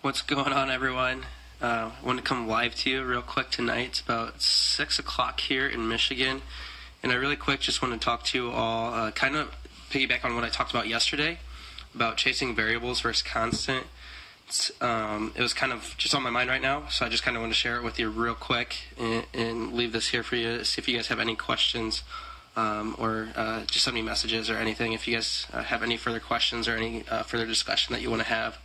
What's going on, everyone? I want to come live to you real quick tonight. It's about 6 o'clock here in Michigan. And I really quick just want to talk to you all, kind of piggyback on what I talked about yesterday, about chasing variables versus constant. It was kind of just on my mind right now, so I just kind of want to share it with you real quick and leave this here for you, see if you guys have any questions or just send me messages or anything if you guys have any further questions or any further discussion that you want to have.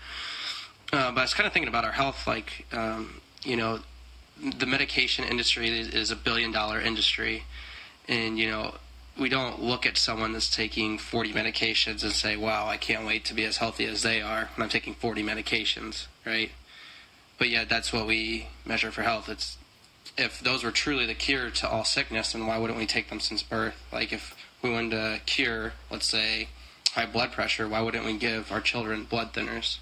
But I was kind of thinking about our health, like, the medication industry is $1 billion industry, and, we don't look at someone that's taking 40 medications and say, wow, I can't wait to be as healthy as they are when I'm taking 40 medications, right? But yeah, that's what we measure for health. If those were truly the cure to all sickness, then why wouldn't we take them since birth? Like, if we wanted to cure, let's say, high blood pressure, why wouldn't we give our children blood thinners?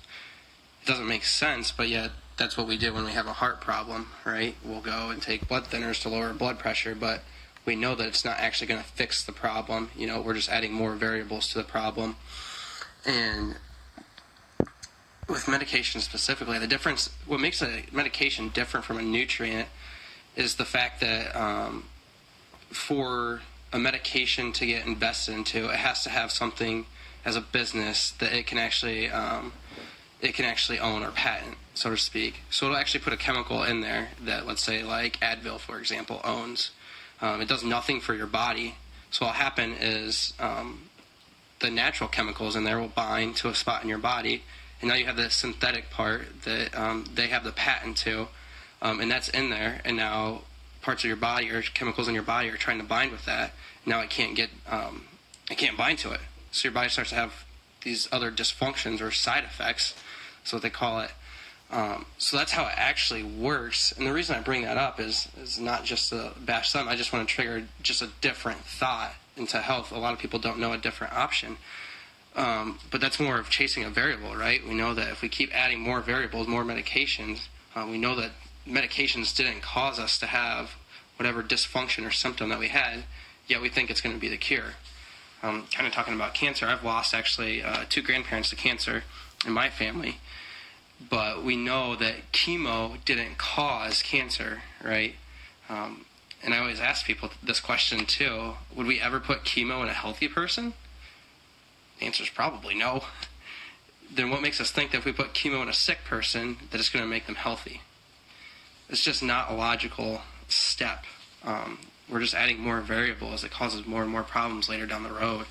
Doesn't make sense, but yet that's what we do when we have a heart problem, right? We'll go and take blood thinners to lower blood pressure, but we know that it's not actually going to fix the problem. We're just adding more variables to the problem. And with medication specifically, the difference, what makes a medication different from a nutrient is the fact that for a medication to get invested into, it has to have something as a business that it can actually own or patent, so to speak. So it'll actually put a chemical in there that, let's say, like Advil, for example, owns. It does nothing for your body. So what'll happen is the natural chemicals in there will bind to a spot in your body, and now you have the synthetic part that they have the patent to, and that's in there, and now parts of your body or chemicals in your body are trying to bind with that. Now it can't bind to it. So your body starts to have these other dysfunctions or side effects. That's what they call it. So that's how it actually works. And the reason I bring that up is not just to bash them. I just want to trigger just a different thought into health. A lot of people don't know a different option. But that's more of chasing a variable, right? We know that if we keep adding more variables, more medications, we know that medications didn't cause us to have whatever dysfunction or symptom that we had, yet we think it's going to be the cure. Kind of talking about cancer, I've lost actually 2 grandparents to cancer in my family, but we know that chemo didn't cause cancer, right? And I always ask people this question too: would we ever put chemo in a healthy person? The answer is probably no. Then what makes us think that if we put chemo in a sick person, that it's going to make them healthy? It's just not a logical step. We're just adding more variables. It causes more and more problems later down the road.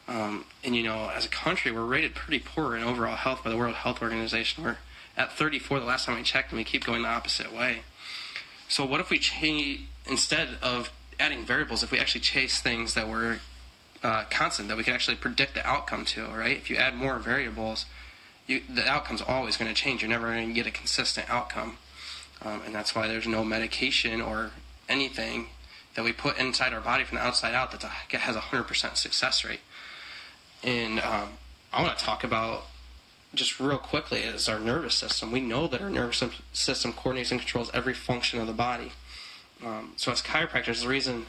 And as a country, we're rated pretty poor in overall health by the World Health Organization. We're at 34 the last time I checked, and we keep going the opposite way. So what if we instead of adding variables, if we actually chase things that were constant, that we could actually predict the outcome to, right? If you add more variables, the outcome's always going to change. You're never going to get a consistent outcome. And that's why there's no medication or anything that we put inside our body from the outside out that has a 100% success rate. And I want to talk about, just real quickly, is our nervous system. We know that our nervous system coordinates and controls every function of the body. So as chiropractors, the reason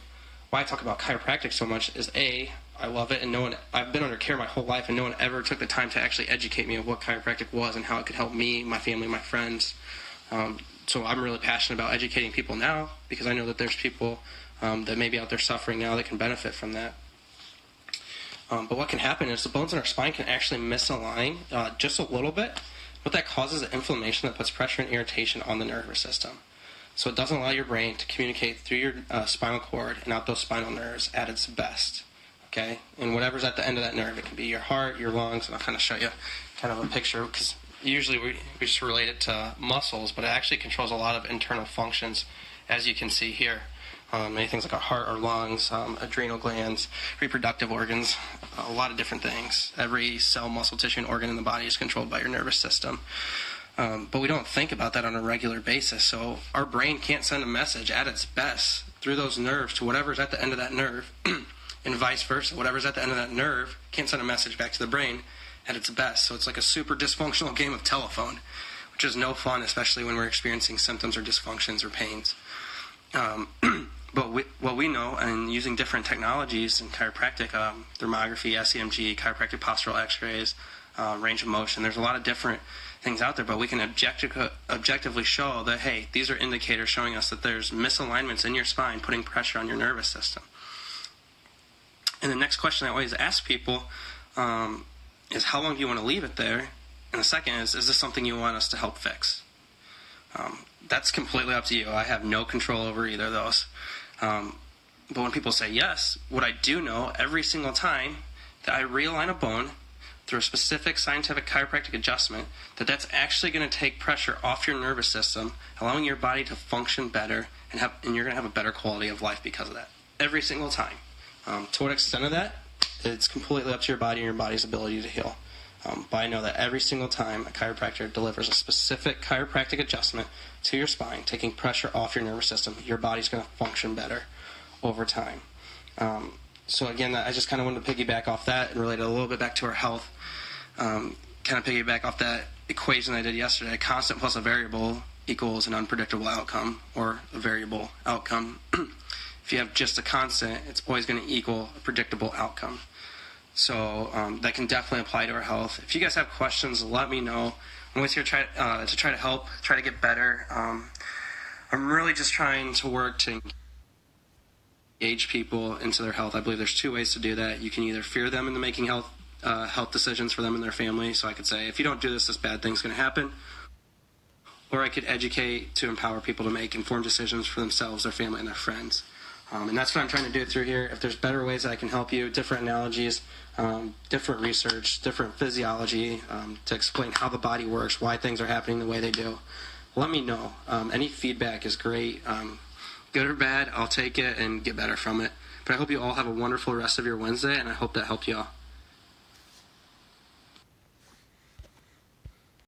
why I talk about chiropractic so much is I love it, and I've been under care my whole life, and no one ever took the time to actually educate me of what chiropractic was and how it could help me, my family, my friends. So I'm really passionate about educating people now, because I know that there's people that may be out there suffering now that can benefit from that. But what can happen is the bones in our spine can actually misalign just a little bit. What that causes is inflammation that puts pressure and irritation on the nervous system. So it doesn't allow your brain to communicate through your spinal cord and out those spinal nerves at its best. Okay? And whatever's at the end of that nerve, it can be your heart, your lungs, and I'll kind of show you kind of a picture, because usually we just relate it to muscles, but it actually controls a lot of internal functions, as you can see here. Many things like our heart, our lungs, adrenal glands, reproductive organs, a lot of different things. Every cell, muscle, tissue, and organ in the body is controlled by your nervous system. But we don't think about that on a regular basis. So our brain can't send a message at its best through those nerves to whatever's at the end of that nerve, and vice versa. Whatever's at the end of that nerve can't send a message back to the brain at its best. So it's like a super dysfunctional game of telephone, which is no fun, especially when we're experiencing symptoms or dysfunctions or pains. But what we know, and using different technologies in chiropractic, thermography, SEMG, chiropractic postural x-rays, range of motion. There's a lot of different things out there, but we can objectively show that, hey, these are indicators showing us that there's misalignments in your spine putting pressure on your nervous system. And the next question I always ask people is, how long do you want to leave it there? And the second is this something you want us to help fix? That's completely up to you. I have no control over either of those. But when people say yes, what I do know every single time that I realign a bone through a specific scientific chiropractic adjustment, that's actually going to take pressure off your nervous system, allowing your body to function better, and you're going to have a better quality of life because of that. Every single time. To what extent of that, it's completely up to your body and your body's ability to heal. But I know that every single time a chiropractor delivers a specific chiropractic adjustment to your spine, taking pressure off your nervous system, your body's going to function better over time. So again, I just kind of wanted to piggyback off that and relate it a little bit back to our health. Kind of piggyback off that equation I did yesterday. A constant plus a variable equals an unpredictable outcome, or a variable outcome. If you have just a constant, it's always going to equal a predictable outcome. So that can definitely apply to our health. If you guys have questions, let me know. I'm always here to try to help, try to get better. I'm really just trying to work to engage people into their health. I believe there's two ways to do that. You can either fear them into making health decisions for them and their family. So I could say, if you don't do this bad thing's going to happen. Or I could educate to empower people to make informed decisions for themselves, their family, and their friends. And that's what I'm trying to do through here. If there's better ways that I can help you, different analogies, different research, different physiology to explain how the body works, why things are happening the way they do, let me know. Any feedback is great. Good or bad, I'll take it and get better from it. But I hope you all have a wonderful rest of your Wednesday, and I hope that helped you all.